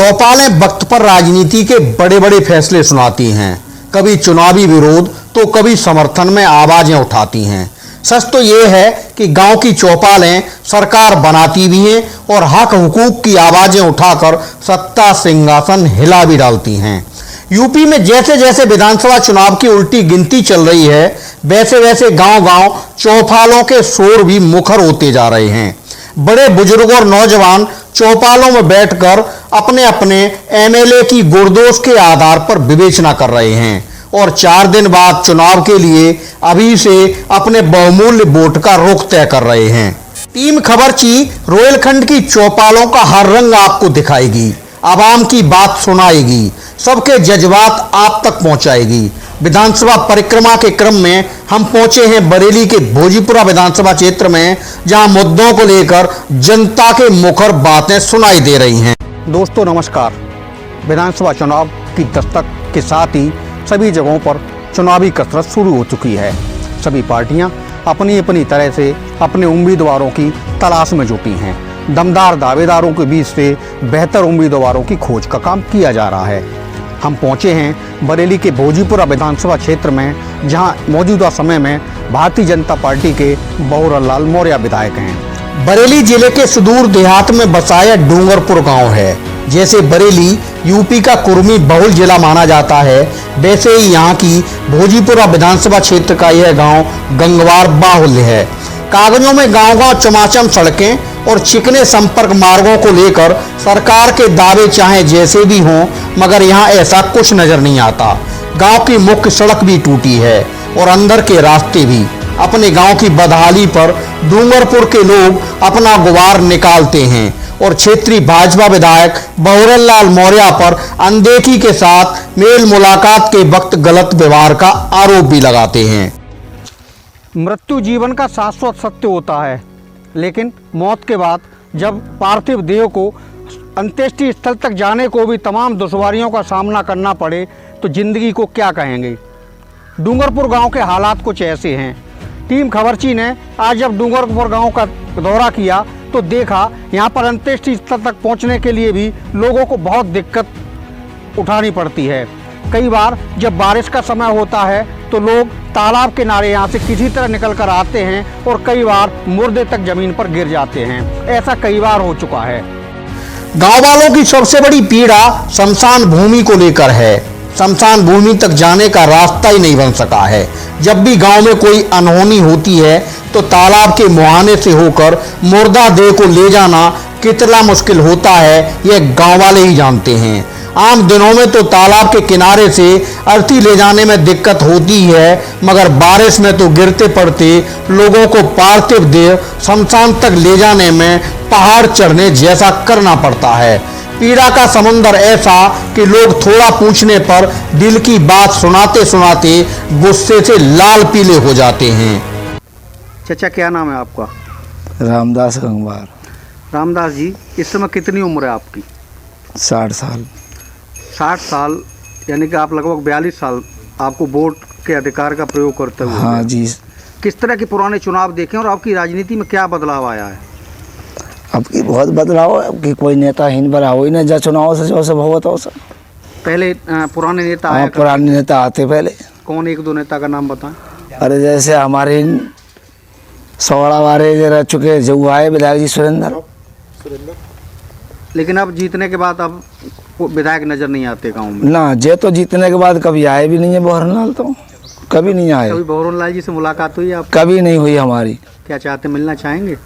चौपालें वक्त पर राजनीति के बड़े बड़े फैसले सुनाती हैं, कभी चुनावी विरोध तो कभी समर्थन में आवाजें उठाती हैं। सच तो ये है कि गांव की चौपालें सरकार बनाती भी हैं और हक हुकूक की आवाजें उठाकर सत्ता सिंहासन हिला भी डालती हैं। यूपी में जैसे जैसे विधानसभा चुनाव की उल्टी गिनती चल रही है, वैसे वैसे गांव गांव चौपालों के शोर भी मुखर होते जा रहे हैं। बड़े बुजुर्ग और नौजवान चौपालों में बैठकर अपने अपने एमएलए की गुरदोश के आधार पर विवेचना कर रहे हैं और 4 दिन बाद चुनाव के लिए अभी से अपने बहुमूल्य वोट का रुख तय कर रहे हैं। टीम खबरची रोहिलखंड की चौपालों का हर रंग आपको दिखाएगी, आवाम की बात सुनाएगी, सबके जज्बात आप तक पहुंचाएगी। विधानसभा परिक्रमा के क्रम में हम पहुंचे हैं बरेली के भोजीपुरा विधानसभा क्षेत्र में, जहां मुद्दों को लेकर जनता के मुखर बातें सुनाई दे रही हैं। दोस्तों नमस्कार। विधानसभा चुनाव की दस्तक के साथ ही सभी जगहों पर चुनावी कसरत शुरू हो चुकी है। सभी पार्टियां अपनी अपनी तरह से अपने उम्मीदवारों की तलाश में जुटी हैं। दमदार दावेदारों के बीच से बेहतर उम्मीदवारों की खोज का काम किया जा रहा है। हम पहुंचे हैं बरेली के भोजीपुरा विधानसभा क्षेत्र में, जहां मौजूदा समय में भारतीय जनता पार्टी के बहुरलाल मौर्य विधायक हैं। बरेली जिले के सुदूर देहात में बसा यह डूंगरपुर गांव है। जैसे बरेली यूपी का कुर्मी बहुल जिला माना जाता है, वैसे ही यहाँ की भोजीपुरा विधानसभा क्षेत्र का यह गांव गंगवार बाहुल्य है। कागजों में गांव-गांव चमाचम सड़कें और चिकने संपर्क मार्गों को लेकर सरकार के दावे चाहे जैसे भी हों, मगर यहाँ ऐसा कुछ नजर नहीं आता। गांव की मुख्य सड़क भी टूटी है और अंदर के रास्ते भी। अपने गांव की बदहाली पर डूंगरपुर के लोग अपना गुबार निकालते हैं और क्षेत्रीय भाजपा विधायक बहुरलाल मौर्य पर अनदेखी के साथ मेल मुलाकात के वक्त गलत व्यवहार का आरोप भी लगाते हैं। मृत्यु जीवन का शाश्वत सत्य होता है, लेकिन मौत के बाद जब पार्थिव देह को अंत्येष्टि स्थल तक जाने को भी तमाम दुश्वारियों का सामना करना पड़े तो जिंदगी को क्या कहेंगे। डूंगरपुर गांव के हालात कुछ ऐसे हैं। टीम खबरची ने आज जब डूंगरपुर गांव का दौरा किया तो देखा यहाँ पर अंत्येष्टि स्थल तक पहुँचने के लिए भी लोगों को बहुत दिक्कत उठानी पड़ती है। कई बार जब बारिश का समय होता है तो लोग तालाब किनारे यहाँ से किसी तरह निकल कर आते हैं और कई बार मुर्दे तक जमीन पर गिर जाते हैं। ऐसा कई बार हो चुका है। गांव वालों की सबसे बड़ी पीड़ा शमशान भूमि को लेकर है। शमशान भूमि तक जाने का रास्ता ही नहीं बन सका है। जब भी गांव में कोई अनहोनी होती है तो तालाब के मुहाने से होकर मुर्दा देह को ले जाना कितना मुश्किल होता है, यह गांव वाले ही जानते हैं। आम दिनों में तो तालाब के किनारे से अर्थी ले जाने में दिक्कत होती है, मगर बारिश में तो गिरते पड़ते लोगों को पार्थिव देह शमशान तक ले जाने में पहाड़ चढ़ने जैसा करना पड़ता है। पीड़ा का समुंदर ऐसा कि लोग थोड़ा पूछने पर दिल की बात सुनाते सुनाते गुस्से से लाल पीले हो जाते हैं। चाचा क्या नाम है आपका? रामदास गंगवार। रामदास जी, इस समय कितनी उम्र है आपकी? 60 साल। 60 साल यानी कि आप लगभग 42 साल आपको वोट के अधिकार का प्रयोग करते हुए। हाँ जी। किस तरह के पुराने चुनाव देखें और आपकी राजनीति में क्या बदलाव आया है? अब की बहुत बदलाव है। अब की कोई नेताहीन बना हो ही ना, जब चुनाव से जो सब हुआ था सब। पहले पुराने नेता आया। पुराने नेता आते पहले। कौन? 1-2 नेता का नाम बताएं। अरे जैसे हमारे सौड़ा वारे रह चुके जो आए विधायक जी सुरेंद्र। लेकिन अब जीतने के बाद अब विधायक नजर नहीं आते गाँव में ना। जे तो जीतने के बाद कभी आए भी नहीं है बहुरलाल, तो कभी नहीं आए। कभी बहुरलाल जी से मुलाकात हुई आप? कभी नहीं हुई हमारी। क्या चाहते, मिलना चाहेंगे?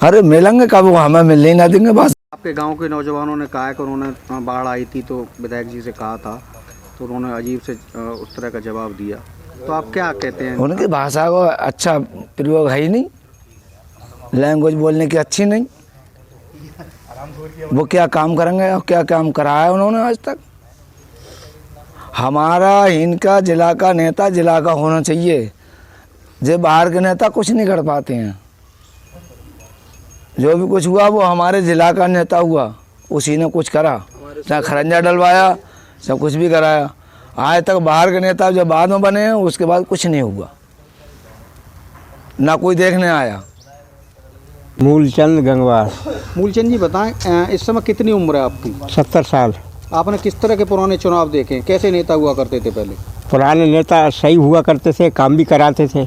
अरे मिलेंगे, कब वो हमें मिलने ना देंगे बस। आपके गांव के नौजवानों ने कहा कि उन्होंने बाढ़ आई थी तो विधायक जी से कहा था, तो उन्होंने अजीब से उस तरह का जवाब दिया, तो आप क्या कहते हैं? उनकी भाषा को अच्छा प्रयोग है ही नहीं, लैंग्वेज बोलने की अच्छी नहीं। वो क्या काम करेंगे और क्या काम कराया उन्होंने आज तक। हमारा इनका जिला का नेता जिला का होना चाहिए। जो बाहर के नेता कुछ नहीं कर पाते हैं। जो भी कुछ हुआ वो हमारे जिला का नेता हुआ, उसी ने कुछ करा, चाहे खरंजा डलवाया, सब कुछ भी कराया। आज तक बाहर के नेता जब बाद में बने हैं उसके बाद कुछ नहीं हुआ, ना कोई देखने आया। मूलचंद गंगवार। मूलचंद जी बताएं, इस समय कितनी उम्र है आपकी? 70 साल। आपने किस तरह के पुराने चुनाव देखे? कैसे नेता हुआ करते थे पहले? पुराने नेता सही हुआ करते थे, काम भी कराते थे,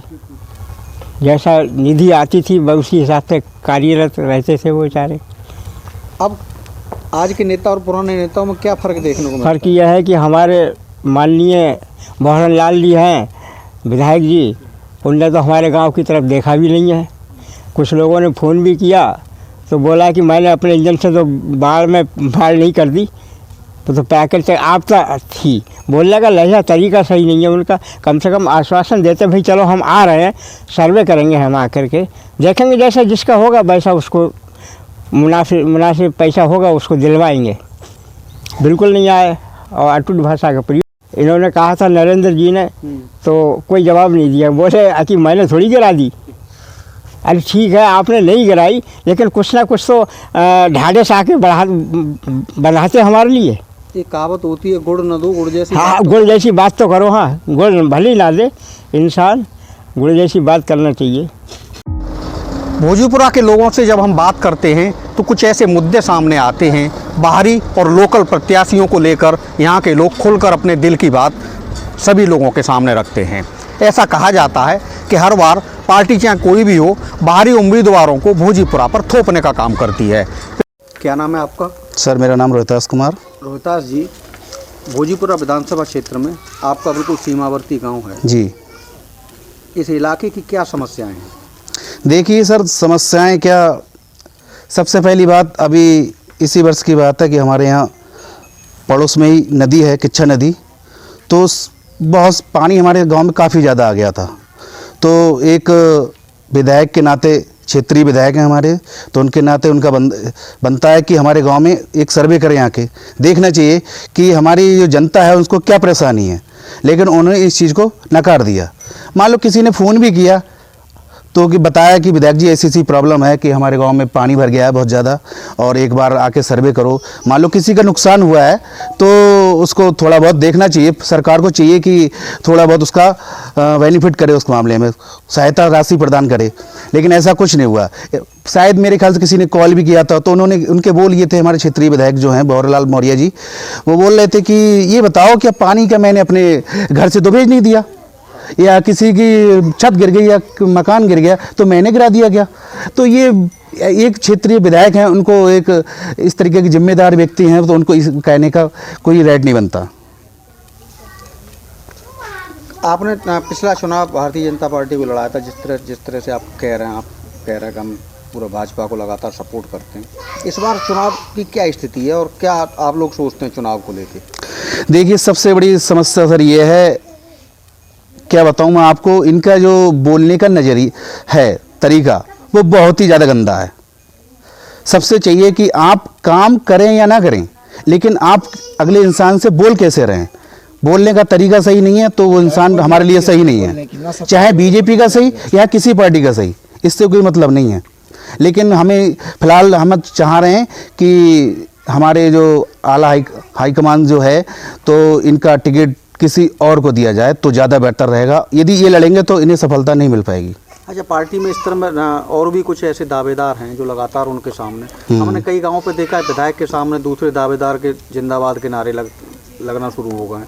जैसा निधि आती थी वह उसी हिसाब से कार्यरत रहते थे वो बेचारे। अब आज के नेता और पुराने नेताओं में क्या फ़र्क देखने को मिलता फ़र्क यह है कि हमारे माननीय मोहन लाल जी हैं विधायक जी, उनने तो हमारे गांव की तरफ देखा भी नहीं है। कुछ लोगों ने फ़ोन भी किया तो बोला कि मैंने अपने इंजन से तो बाढ़ नहीं कर दी, तो पैकेट से आप तो थी बोलने का लहजा तरीका सही नहीं है उनका। कम से कम आश्वासन देते भाई चलो हम आ रहे हैं, सर्वे करेंगे, हम आकर के देखेंगे, जैसा जिसका होगा वैसा उसको मुनासिब पैसा होगा उसको दिलवाएंगे। बिल्कुल नहीं आए और अटूट भाषा का प्रयोग इन्होंने कहा था नरेंद्र जी ने, तो कोई जवाब नहीं दिया। बोले कि मैंने थोड़ी गिरा दी। अरे ठीक है आपने नहीं गिराई, लेकिन कुछ ना कुछ तो ढाढ़स आके बढ़ाते हमारे लिए। एक कहावत होती है, गुड़ न दो गुड़ जैसी। हाँ, गुड़ जैसी बात तो करो। हाँ, गुड़ भले ही ना दे इंसान, गुड़ जैसी बात करना चाहिए। भोजपुरा के लोगों से जब हम बात करते हैं तो कुछ ऐसे मुद्दे सामने आते हैं, बाहरी और लोकल प्रत्याशियों को लेकर यहाँ के लोग खुलकर अपने दिल की बात सभी लोगों के सामने रखते हैं। ऐसा कहा जाता है कि हर बार पार्टी चाहे कोई भी हो, बाहरी उम्मीदवारों को भोजपुरा पर थोपने का काम करती है। क्या नाम है आपका? सर मेरा नाम रोहितास कुमार। रोहितास जी, भोजपुरा विधानसभा क्षेत्र में आपका बिल्कुल सीमावर्ती गांव है जी। इस इलाके की क्या समस्याएं हैं? देखिए सर, समस्याएं क्या, सबसे पहली बात अभी इसी वर्ष की बात है कि हमारे यहाँ पड़ोस में ही नदी है, किच्छा नदी, तो बहुत पानी हमारे गांव में काफ़ी ज़्यादा आ गया था। तो एक विधायक के नाते, क्षेत्रीय विधायक हैं हमारे, तो उनके नाते उनका बनता है कि हमारे गांव में एक सर्वे करें, आके देखना चाहिए कि हमारी जो जनता है उसको क्या परेशानी है। लेकिन उन्होंने इस चीज़ को नकार दिया। मान लो किसी ने फ़ोन भी किया तो कि बताया कि विधायक जी ऐसी प्रॉब्लम है कि हमारे गांव में पानी भर गया है बहुत ज़्यादा, और एक बार आके सर्वे करो। मान लो किसी का नुकसान हुआ है तो उसको थोड़ा बहुत देखना चाहिए, सरकार को चाहिए कि थोड़ा बहुत उसका बेनिफिट करे, उस मामले में सहायता राशि प्रदान करे। लेकिन ऐसा कुछ नहीं हुआ। शायद मेरे ख्याल से किसी ने कॉल भी किया था तो उन्होंने, उनके बोल ये थे, हमारे क्षेत्रीय विधायक जो हैं भंवरलाल मौर्य जी, वो बोल रहे थे कि ये बताओ कि पानी का मैंने अपने घर से तो भेज नहीं दिया, या किसी की छत गिर गई या मकान गिर गया तो मैंने गिरा दिया क्या? तो ये एक क्षेत्रीय विधायक हैं, उनको एक इस तरीके के जिम्मेदार व्यक्ति हैं, तो उनको इस कहने का कोई राइट नहीं बनता। आपने पिछला चुनाव भारतीय जनता पार्टी को लड़ाया था, जिस तरह से आप कह रहे हैं कि हम पूरा भाजपा को लगातार सपोर्ट करते हैं। इस बार चुनाव की क्या स्थिति है और क्या आप लोग सोचते हैं चुनाव को लेके? देखिए सबसे बड़ी समस्या सर ये है, क्या बताऊं मैं आपको, इनका जो बोलने का नज़रिया है, तरीका, वो बहुत ही ज़्यादा गंदा है। सबसे चाहिए कि आप काम करें या ना करें, लेकिन आप अगले इंसान से बोल कैसे रहें। बोलने का तरीका सही नहीं है तो वो इंसान हमारे लिए सही नहीं है, चाहे बीजेपी का सही या किसी पार्टी का सही, इससे कोई मतलब नहीं है। लेकिन हमें फ़िलहाल हम चाह रहे हैं कि हमारे जो आला हाईकमान जो है, तो इनका टिकट किसी और को दिया जाए तो ज़्यादा बेहतर रहेगा। यदि ये लड़ेंगे तो इन्हें सफलता नहीं मिल पाएगी। अच्छा, पार्टी में इस तरह में और भी कुछ ऐसे दावेदार हैं जो लगातार उनके सामने, हमने कई गांवों पे देखा है, विधायक के सामने दूसरे दावेदार के जिंदाबाद के नारे लगना शुरू हो गए।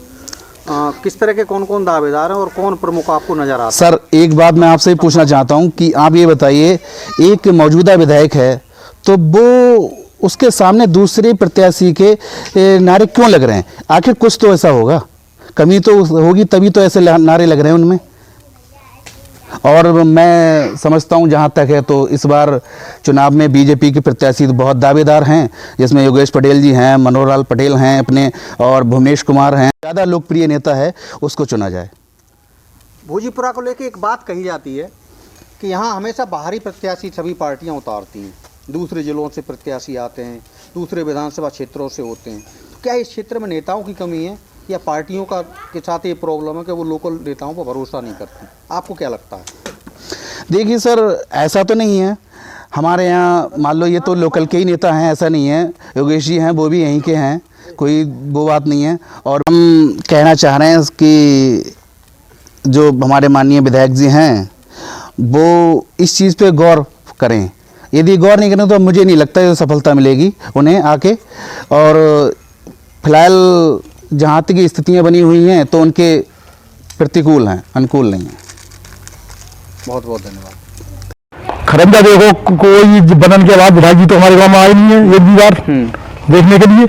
किस तरह के कौन कौन दावेदार हैं और कौन प्रमुख आपको नज़र आता है? सर एक बात मैं आपसे पूछना चाहता हूँ कि आप ये बताइए, एक मौजूदा विधायक है तो वो उसके सामने दूसरे प्रत्याशी के नारे क्यों लग रहे हैं? आखिर कुछ तो ऐसा होगा, कमी तो होगी, तभी तो ऐसे नारे लग रहे हैं उनमें। और मैं समझता हूं जहां तक है तो इस बार चुनाव में बीजेपी के प्रत्याशी तो बहुत दावेदार हैं, जिसमें योगेश पटेल जी हैं, मनोहर लाल पटेल हैं अपने, और भुवनेश कुमार हैं। ज़्यादा लोकप्रिय नेता है, उसको चुना जाए। भोजपुरा को लेकर एक बात कही जाती है कि यहाँ हमेशा बाहरी प्रत्याशी सभी पार्टियाँ उतारती हैं, दूसरे जिलों से प्रत्याशी आते हैं, दूसरे विधानसभा क्षेत्रों से होते हैं। तो क्या इस क्षेत्र में नेताओं की कमी है या पार्टियों का के साथ ये प्रॉब्लम है कि वो लोकल नेताओं पर भरोसा नहीं करते? आपको क्या लगता है? देखिए सर, ऐसा तो नहीं है। हमारे यहाँ मान लो ये तो लोकल के ही नेता हैं, ऐसा नहीं है। योगेश जी हैं वो भी यहीं के हैं, कोई वो बात नहीं है। और हम कहना चाह रहे हैं कि जो हमारे माननीय विधायक जी हैं वो इस चीज़ पे गौर करें। यदि गौर नहीं करें तो मुझे नहीं लगता है सफलता मिलेगी उन्हें आके। और फिलहाल जहाँ तक की स्थितियाँ बनी हुई हैं तो उनके प्रतिकूल हैं, अनुकूल नहीं हैं। बहुत बहुत धन्यवाद। खरंजा देखो, कोई बनने के बाद विधायक जी तो हमारे गांव में आए नहीं है एक भी बार देखने के लिए।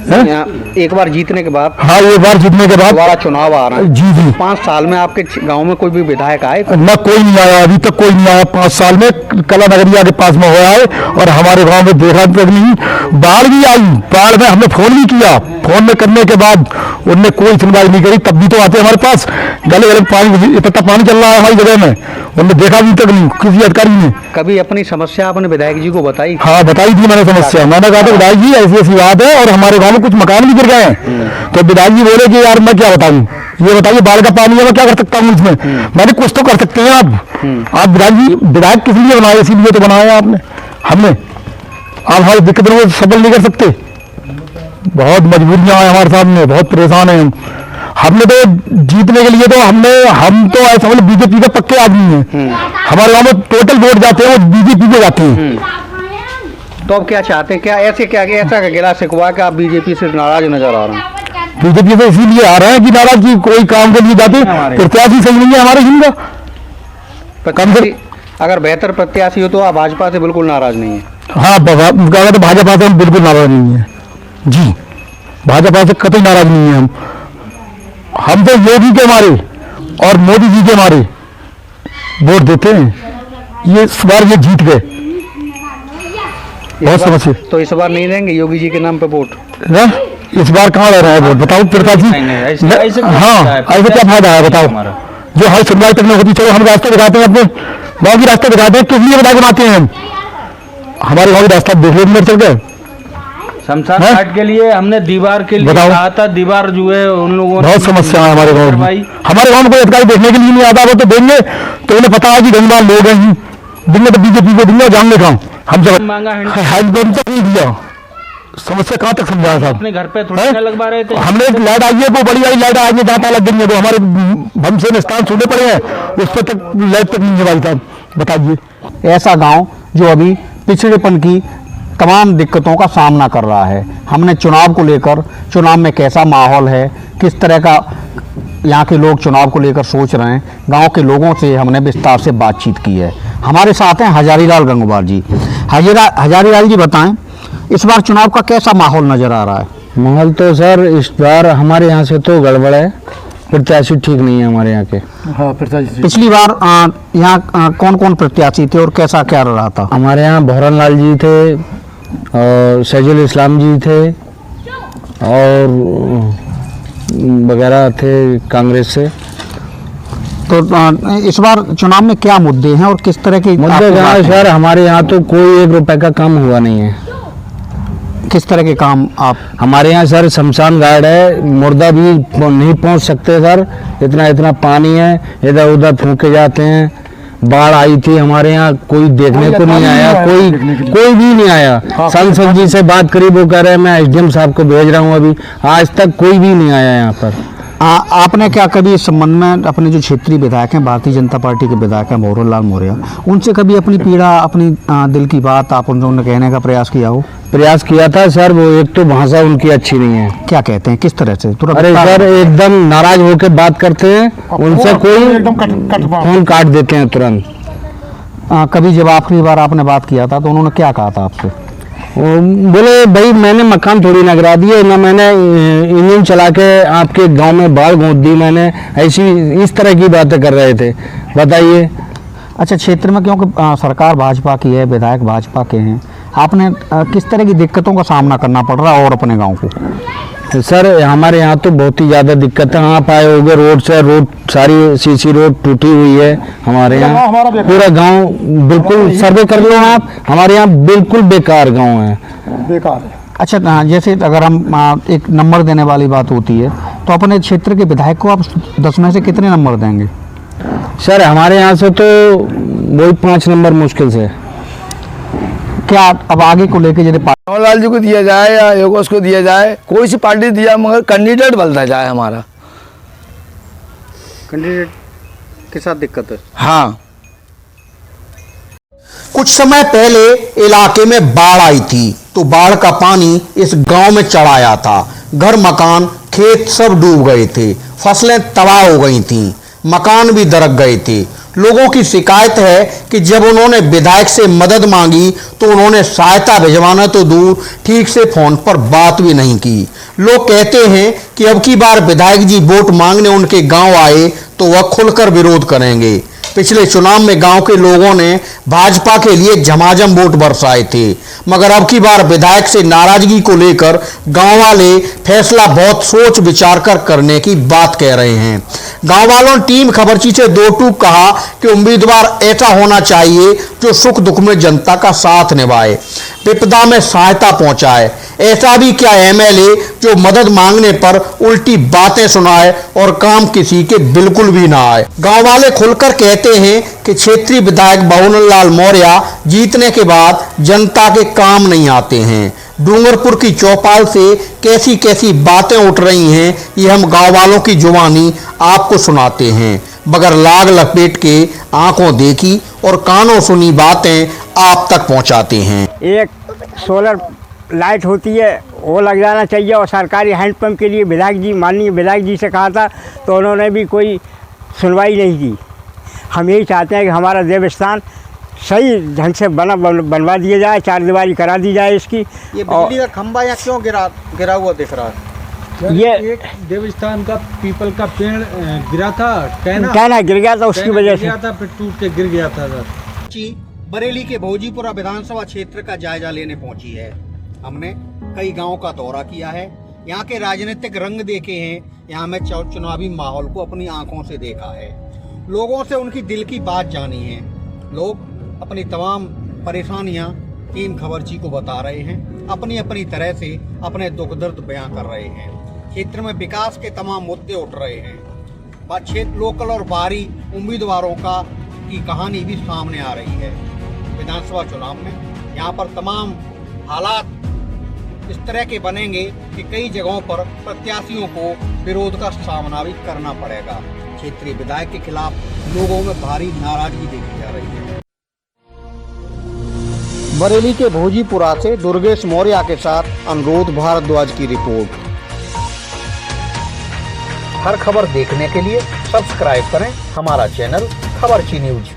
यहाँ एक बार जीतने के बाद, हाँ, एक बार जीतने के बाद दोबारा चुनाव आ रहा है। जी जी, 5 साल में आपके गांव में कोई भी विधायक आए? ना कोई नहीं आया, अभी तक कोई नहीं आया 5 साल में। कला नगरिया के पास में हुआ है और हमारे गांव में देखा तक नहीं। बाढ़ भी आई, बाढ़ में हमने फोन भी किया, फोन में करने के बाद उनने कोई सुनवाई नहीं करी। तब भी तो आते हमारे पास, गले गले पानी, इतना पानी चल रहा है हमारी जगह में, उनने देखा भी तक नहीं किसी अधिकारी ने। कभी अपनी समस्या आपने विधायक जी को बताई? हाँ, बताई थी मैंने समस्या। मैंने कहा था विधायक जी ऐसी ऐसी बात है और हमारे गांव में कुछ मकान भी गिर गए हैं। तो विधायक जी बोले कि यार मैं क्या बताऊं, ये बताइए बाढ़ का पानी है, मैं क्या कर सकता हूँ इसमें। मैंने कुछ तो कर सकते हैं आप विधायक जी, विधायक किस लिए बनाए, इसीलिए तो बनाया आपने, हमने। आप हमारी दिक्कतों को सफल नहीं कर सकते। बहुत मजबूरियां हैं हमारे सामने, बहुत परेशान हैं हम। हमने तो जीतने के लिए तो हम तो ऐसा मतलब बीजेपी के पक्के आदमी हैं। हमारे गांव में टोटल वोट जाते हैं वो बीजेपी के जाते हैं। तो अब क्या चाहते हैं? क्या ऐसा क्या गिला शिकवा कि आप बीजेपी से नाराज नजर आ रहे हैं? बीजेपी से इसीलिए आ रहे हैं कि नाराज की कोई काम के लिए जाते, प्रत्याशी सही नहीं है हमारे जिनका। प्रत्याशी अगर बेहतर प्रत्याशी हो तो आप भाजपा से बिल्कुल नाराज नहीं है? हाँ, तो भाजपा से हम बिल्कुल नाराज नहीं है जी, भाजपा से कतई नाराज नहीं है हम तो योगी के मारे और मोदी जी के मारे वोट देते हैं। ये इस बार ये जीत गए, बहुत समस्या। तो इस बार नहीं देंगे योगी जी के नाम पे वोट? इस बार कहाँ रह रहा है वोट, बताओ प्रत्याशी। हाँ, ऐसे क्या फायदा है बताओ, जो हर सुनवाई तक नहीं होती। चलो हम रास्ते दिखाते हैं, अपने गाँव की रास्ते दिखाते हैं, किस लिए बता बनाते हैं हम। हमारे गाँव की रास्ता देख लो मेरे चल गए। शमशान घाट के लिए हमने दीवार के लिए कहा था, दीवार जो है उन लोगों ने बहुत समस्या है हमारे गाँव में। हमारे गाँव में कोई अधिकारी देखने के लिए नहीं आता, वो तो देंगे तो उन्हें पता है कि गंगवार लोग हैं, देंगे तो बीजेपी को देंगे, जान लेगा हम सब मांगा है, तक नहीं दिया। समस्या कहाँ तक समझाया साहब? अपने घर पे थोड़ी ना लगवा रहे थे। हमने लाइट आई है, वो बड़ी वाली लाइट आज जहाँ लग गई है, वो हमारे भमसे निस्तान सुनने पड़े हैं, उस पर तक लाइट तक नहीं जवाई साहब, बताइए। ऐसा गांव जो अभी पिछड़ेपन की तमाम दिक्कतों का सामना कर रहा है। हमने चुनाव को लेकर, चुनाव में कैसा माहौल है, किस तरह का यहाँ के लोग चुनाव को लेकर सोच रहे हैं, गांव के लोगों से हमने विस्तार से बातचीत की है। हमारे साथ हैं हजारीलाल गंगवार जी। हजारीलाल जी बताएं, इस बार चुनाव का कैसा माहौल नज़र आ रहा है? माहौल तो सर इस बार हमारे यहाँ से तो गड़बड़ है, प्रत्याशी ठीक नहीं है हमारे यहाँ के। हाँ, प्रत्याशी पिछली बार यहाँ कौन कौन प्रत्याशी थे और कैसा क्या रहा था? हमारे यहाँ भौरन लाल जी थे और सैजुल इस्लाम जी थे और वगैरह थे कांग्रेस से। तो इस बार चुनाव में क्या मुद्दे हैं और किस तरह के मुद्दे कहाँ है सर? हमारे यहाँ तो कोई 1 रुपए का काम हुआ नहीं है। किस तरह के काम आप? हमारे यहाँ सर शमशान घाट है, मुर्दा भी नहीं पहुँच सकते सर, इतना पानी है, इधर उधर फूके जाते हैं। बाढ़ आई थी हमारे यहाँ, कोई देखने को नहीं आया, कोई भी नहीं आया। सांसद जी से बात करी, वो कह रहे हैं मैं एसडीएम साहब को भेज रहा हूँ, अभी आज तक कोई भी नहीं आया यहाँ पर। आपने क्या कभी इस संबंध में अपने जो क्षेत्रीय विधायक हैं, भारतीय जनता पार्टी के विधायक हैं भौरन लाल मौर्य, उनसे कभी अपनी पीड़ा, अपनी दिल की बात आप उन्होंने कहने का प्रयास किया हो? प्रयास किया था सर, वो एक तो भाषा उनकी अच्छी नहीं है। क्या कहते हैं, किस तरह से? अरे सर एकदम नाराज होकर बात करते हैं, उनसे कोई फोन काट देते हैं तुरंत। कभी जब आखिरी बार आपने बात किया था तो उन्होंने क्या कहा था आपसे? बोले भाई मैंने मकान थोड़ी ना गिरा दिए, ना मैंने इंजन चला के आपके गांव में बाढ़ गोद दी मैंने, ऐसी इस तरह की बातें कर रहे थे। बताइए। अच्छा, क्षेत्र में क्योंकि सरकार भाजपा की है, विधायक भाजपा के हैं, आपने किस तरह की दिक्कतों का सामना करना पड़ रहा है और अपने गाँव को? सर हमारे यहाँ तो बहुत ही ज़्यादा दिक्कत है। आप आए होगे रोड से, रोड सारी सीसी रोड टूटी हुई है हमारे यहाँ, पूरा गांव बिल्कुल सर्वे कर लो आप, हमारे यहाँ बिल्कुल बेकार गांव है, बेकार है। अच्छा, जैसे अगर हम एक नंबर देने वाली बात होती है तो अपने क्षेत्र के विधायक को आप 10 में से कितने नंबर देंगे? सर हमारे यहाँ से तो वही 5 नंबर मुश्किल से। क्या अब आगे को लेकर जैसे लाल जी को दिया जाए या योगेश को दिया जाए, कोई सी पार्टी दिया, मगर कैंडिडेट बदलता जाए हमारा। कैंडिडेट के साथ दिक्कत है? हाँ। कुछ समय पहले इलाके में बाढ़ आई थी तो बाढ़ का पानी इस गांव में चढ़ आया था। घर मकान खेत सब डूब गए थे, फसलें तबाह हो गई थीं, मकान भी दरक गए थे। लोगों की शिकायत है कि जब उन्होंने विधायक से मदद मांगी तो उन्होंने सहायता भिजवाना तो दूर, ठीक से फोन पर बात भी नहीं की। लोग कहते हैं कि अब की बार विधायक जी वोट मांगने उनके गांव आए तो वह खुलकर विरोध करेंगे। पिछले चुनाव में गांव के लोगों ने भाजपा के लिए झमाझम वोट बरसाए थे, मगर अब की बार विधायक से नाराजगी को लेकर गांव वाले फैसला बहुत सोच विचार कर करने की बात कह रहे हैं। गांव वालों ने टीम खबरची से दो टूक कहा कि उम्मीदवार ऐसा होना चाहिए जो सुख दुख में जनता का साथ निभाए, विपदा में सहायता पहुंचाए। ऐसा भी क्या एमएलए जो मदद मांगने पर उल्टी बातें सुनाए और काम किसी के बिल्कुल भी ना आए। गांव वाले खुलकर कहते हैं कि क्षेत्रीय विधायक बहुनलाल मौर्य जीतने के बाद जनता के काम नहीं आते हैं। डूंगरपुर की चौपाल से कैसी कैसी बातें उठ रही हैं, ये हम गांव वालों की जुबानी आपको सुनाते हैं। बगैर लाग लपेट के आंखों देखी और कानों सुनी बातें आप तक पहुंचाते हैं। एक सोलर लाइट होती है वो लग जाना चाहिए, और सरकारी हैंडपम्प के लिए विधायक जी, माननीय विधायक जी से कहा था तो उन्होंने भी कोई सुनवाई नहीं की। हम यही चाहते हैं कि हमारा देवस्थान सही ढंग से बनवा दिया जाए, चार दीवारी करा दी जाए इसकी। ये बिजली का खंभा यहाँ क्यों गिरा हुआ दिख रहा है? ये एक देवस्थान का पीपल का पेड़ गिरा था, कहना गिर गया था, उसकी वजह से फिर टूट के गिर गया था। बरेली के भोजीपुरा विधानसभा क्षेत्र का जायजा लेने पहुंची है। हमने कई गांवों का दौरा किया है, यहाँ के राजनीतिक रंग देखे हैं, यहाँ में चुनावी माहौल को अपनी आंखों से देखा है, लोगों से उनकी दिल की बात जानी है। लोग अपनी तमाम परेशानियां टीम खबरची को बता रहे हैं, अपनी अपनी तरह से अपने दुख दर्द बयां कर रहे हैं। क्षेत्र में विकास के तमाम मुद्दे उठ रहे हैं। क्षेत्र लोकल और बाहरी उम्मीदवारों की कहानी भी सामने आ रही है। विधानसभा चुनाव में यहाँ पर तमाम हालात इस तरह के बनेंगे कि कई जगहों पर प्रत्याशियों को विरोध का सामना भी करना पड़ेगा। क्षेत्रीय विधायक के खिलाफ लोगों में भारी नाराजगी देखी जा रही है। बरेली के भोजीपुरा से दुर्गेश मौर्य के साथ अनुरोध भारद्वाज की रिपोर्ट। हर खबर देखने के लिए सब्सक्राइब करें हमारा चैनल खबरची न्यूज।